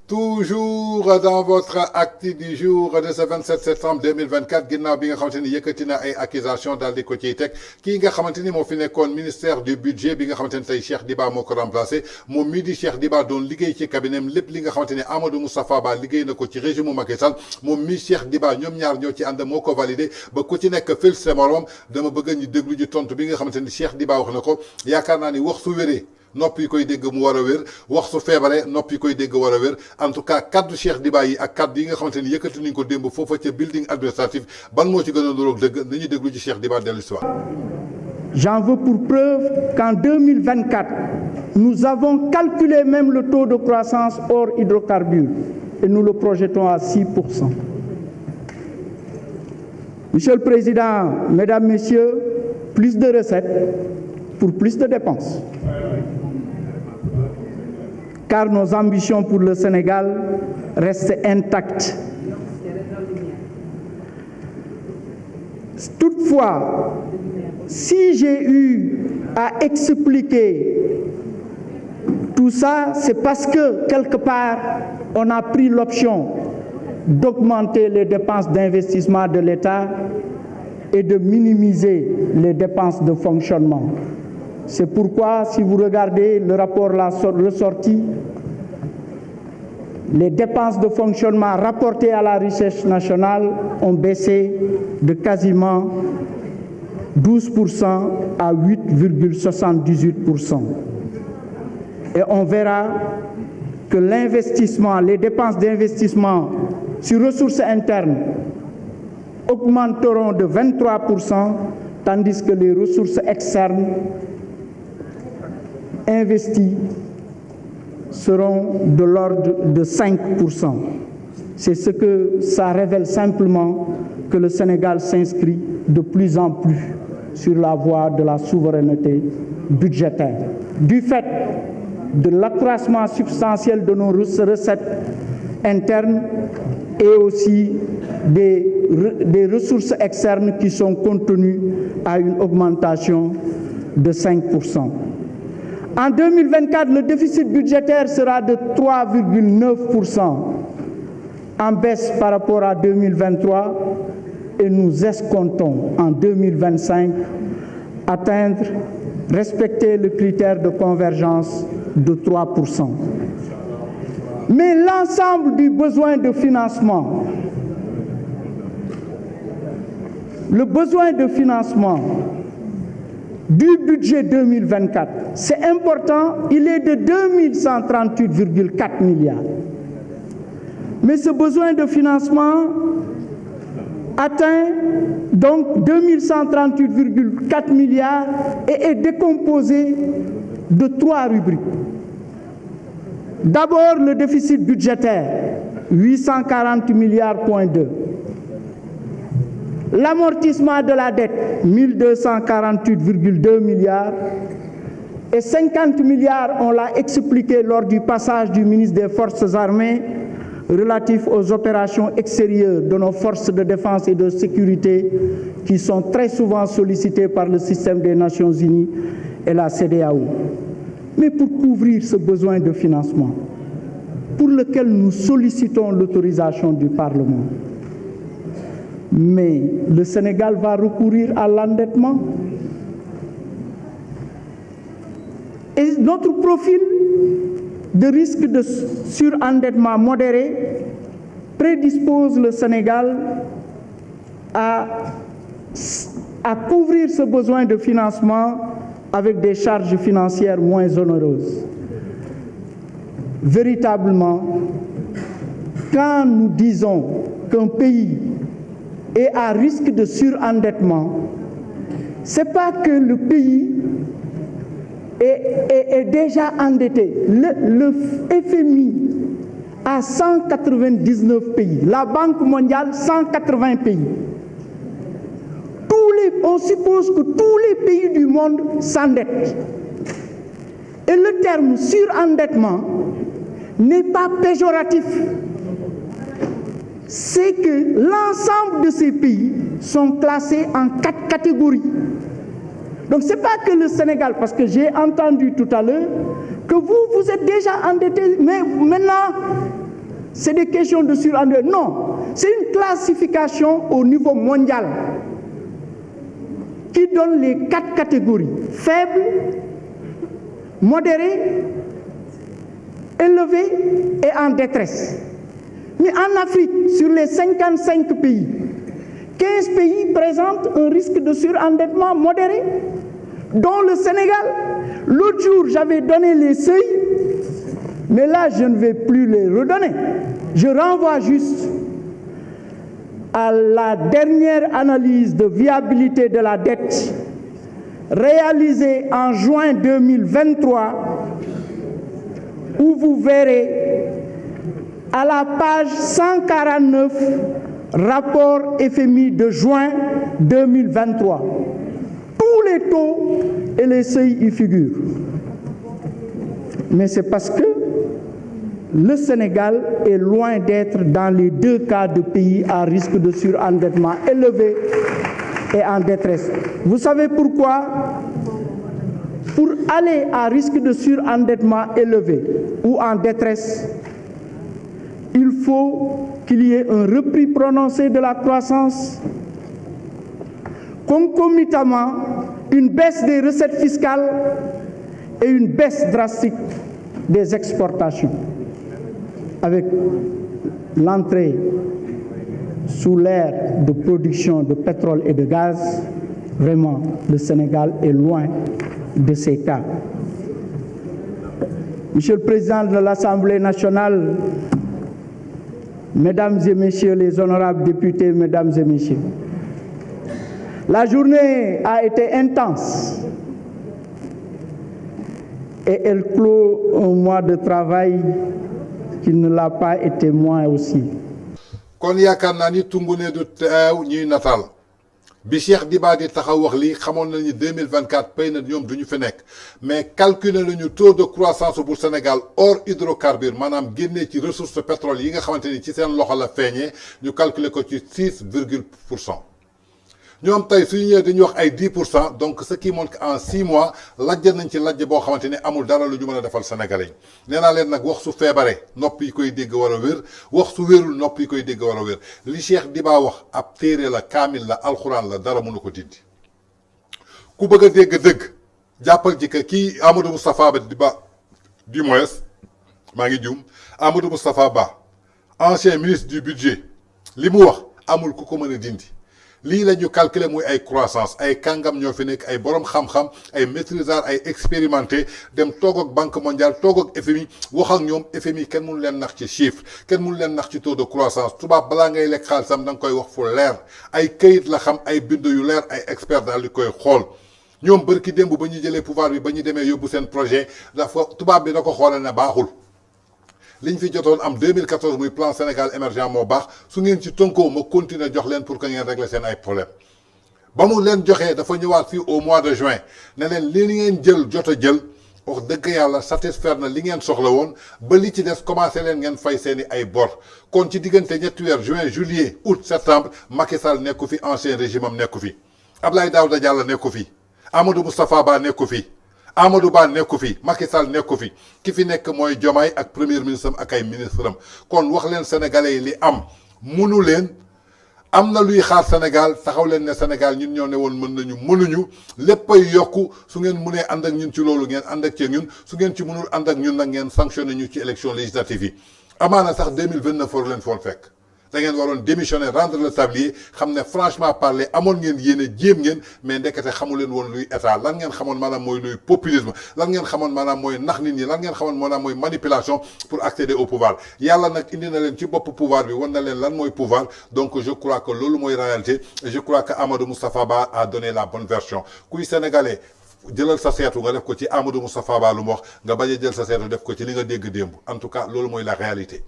Toujours dans votre acte du jour de ce 27 septembre 2024 ginnaaw bi nga xamante ni yëkkati na ay accusation daal di ko ciy teg kii nga xamante ni moo fi nekkoon ministère du budget bi nga xamante ni tey Cheikh Diba moo ko remplacé moom mii di Cheikh Diba doon liggéey ci cabinet lépp li nga xamante ni Amadou Moustapha Ba liggéey na ko ci régime Macky Sall moom mii Cheikh Diba ñoom ñaar ñoo ci ànd moo ko validé ba ku ci nekk fil sa morom dama bëgg ñu déglu ji tontu bi nga xamante ni Cheikh Diba wax na ko yaakaar naa ni wax su wéree nopp yi koy dégg mu war a wér wax su feebaree nopp yi koy dégg war a wér en tout cas kaddu Cheikh Diba yi ak kaddu yi nga xamante ni yëkkati nañ ko démb foofa ca building administratif ban moo ci gën a niróog dëgg nañu déglu ci Cheikh Diba dellu si waat. J'en veux pour preuve qu'en 2024, nous avons calculé même le taux de croissance hors hydrocarbures et nous le projetons à 6%. Monsieur le Président, Mesdames, Messieurs, plus de recettes pour plus de dépenses. Car nos ambitions pour le Sénégal restent intactes. Toutefois, si j'ai eu à expliquer tout ça, c'est parce que, quelque part, on a pris l'option d'augmenter les dépenses d'investissement de l'État et de minimiser les dépenses de fonctionnement. C'est pourquoi, si vous regardez le rapport ressorti, les dépenses de fonctionnement rapportées à la recherche nationale ont baissé de quasiment 12% à 8,78%. Et on verra que l'investissement, les dépenses d'investissement sur ressources internes augmenteront de 23%, tandis que les ressources externes investis seront de l'ordre de 5%. C'est ce que ça révèle simplement que le Sénégal s'inscrit de plus en plus sur la voie de la souveraineté budgétaire. Du fait de l'accroissement substantiel de nos recettes internes et aussi des ressources externes qui sont contenues à une augmentation de 5%. En 2024, le déficit budgétaire sera de 3,9%, en baisse par rapport à 2023, et nous escomptons en 2025 respecter le critère de convergence de 3%. Mais l'ensemble du besoin de financement, le besoin de financement du budget 2024, c'est important, il est de 2138,4 milliards. Mais ce besoin de financement atteint donc 2138,4 milliards et est décomposé de 3 rubriques. D'abord, le déficit budgétaire, 840 milliards,2. L'amortissement de la dette, 1248,2 milliards. Et 50 milliards, on l'a expliqué lors du passage du ministre des Forces armées relatif aux opérations extérieures de nos forces de défense et de sécurité qui sont très souvent sollicitées par le système des Nations Unies et la CEDEAO. Mais pour couvrir ce besoin de financement, pour lequel nous sollicitons l'autorisation du Parlement, mais le Sénégal va recourir à l'endettement. Et notre profil de risque de surendettement modéré prédispose le Sénégal à couvrir ce besoin de financement avec des charges financières moins onéreuses. Véritablement, quand nous disons qu'un pays est à risque de surendettement, ce n'est pas que le pays est déjà endetté. Le FMI a 199 pays, la Banque mondiale 180 pays. On suppose que tous les pays du monde s'endettent. Et le terme surendettement n'est pas péjoratif. C'est que l'ensemble de ces pays sont classés en 4 catégories. Donc ce n'est pas que le Sénégal, parce que j'ai entendu tout à l'heure que vous êtes déjà endetté, mais maintenant, c'est des questions de surendettement. Non, c'est une classification au niveau mondial qui donne les 4 catégories: faible, modéré, élevé et en détresse. Mais en Afrique, sur les 55 pays, 15 pays présentent un risque de surendettement modéré, dont le Sénégal. L'autre jour, j'avais donné les seuils, mais là, je ne vais plus les redonner. Je renvoie juste à la dernière analyse de viabilité de la dette réalisée en juin 2023, où vous verrez à la page 149, rapport FMI de juin 2023. Tous les taux et les seuils y figurent. Mais c'est parce que le Sénégal est loin d'être dans les 2 cas de pays à risque de surendettement élevé et en détresse. Vous savez pourquoi? Pour aller à risque de surendettement élevé ou en détresse, il faut qu'il y ait un repli prononcé de la croissance, concomitamment une baisse des recettes fiscales et une baisse drastique des exportations. Avec l'entrée sous l'ère de production de pétrole et de gaz, vraiment, le Sénégal est loin de ces cas. Monsieur le Président de l'Assemblée nationale, Mesdames et Messieurs les honorables députés, Mesdames et Messieurs, la journée a été intense et elle clôt un mois de travail qui ne l'a pas été moins aussi. kon yaakaar naa ni tungune du teew ñuy nataal bi Cheikh Diba di taxaw wax lii xamoon nañu 2024 pay na ñoom duñu fi nekk mais calculer nañu taux de croissance bu Sénégal hors hydrocarbures maanaam génnee ci ressources pétrole yi nga xamante ni ci seen loxo la feeñee ñu calculer ko ci 6,%. ñoom tey suñu ñëwee dañuy wax ay 10%, donc ce qui montre qu'en 6 mois lajj nañ ci lajj boo xamante ni amul dara lu ñu mën a defal Sénégalais yi nee naa leen nag wax su feebaree nopp yi koy dégg war a wér wax su wérul nopp yi koy dégg war a wér li Cheikh Diba wax ab téere la kaamil la alxuraan la dara mënu ko dindi ku bëgg a dégg dëgg jàppal ji que kii Amadou Moustapha Ba du moins maa ngi juum Amadou Moustapha Ba ancien ministre du budget li mu wax amul ku ko mën a dindi. lii la ñu calculer muy ay croissance ay kàngam ñoo fi nekk ay borom xam-xam ay maîtrisards ay expérimenté dem toog ak banque mondiale toog ak FMI wax ak ñoom FMI kenn mënu leen nax ci chiffre kenn mënu leen nax ci taux de croissance tubaab balaa ngay lekk xaalisam da nga koy wax fu leer ay këyit la xam ay bind yu leer ay expert daal di koy xool ñoom bërki démb ba ñu jëlee pouvoir bi ba ñu demee yóbbu seen projet dafa tubaab bi da ko xoolee ne baaxul. liñ fi jotoon am 2014 muy plan Sénégal émergent moo baax su ngeen ci tënkoo ma continuer jox leen pour que ngeen régler seen ay problème ba mu leen joxee dafa ñëwaat fii au mois de juin ne leen li ngeen jël jot a jël wax dëgg yàlla satisfaire na li ngeen soxla woon ba li ci des commencé leen ngeen fay seeni ay bor kon ci diggante ñetti weer juin juillet août septembre Macky Sall nekku fi ancien régime am nekku fi Abdoulaye Daouda Diallo nekku fi Amadou Moustapha Ba nekku fi Amadou Ba nekku fi Macky Sall nekku fi ki fi nekk mooy Diomaye ak premier ministre am ak ay ministre am kon wax leen sénégalais yi li am munu leen am na luy xaar Sénégal taxaw leen ne Sénégal ñun ñoo ne woon mën nañu mënuñu léppay yokku su ngeen mënee ànd ak ñun ci loolu ngeen ànd ak ci ñun su ngeen ci mënul ànd ak ñun nag ngeen sanctionné ñu ci élection législative yi amaana sax 2029 war leen foon fekk da ngeen waroon démissionner rendre le tablier xam ne franchement parler amoon ngeen yéene jéem ngeen mais ndekete xamu leen woon luy état lan ngeen xamoon maanaam mooy luy populisme lan ngeen xamoon maanaam mooy nax nit ñi lan ngeen xamoon maanaam mooy manipulation pour accéder au pouvoir yàlla nag indi na leen ci bopp pouvoir bi wan na leen lan mooy pouvoir donc je crois que loolu mooy réalité et je crois que Amadou Moustapha Ba a donné la bonne version kuy sénégalais jëlal sa seetu nga def ko ci Amadou Moustapha Ba lu mu wax nga bañ a jël sa seetu def ko ci li nga dégg démb en tout cas loolu mooy la réalité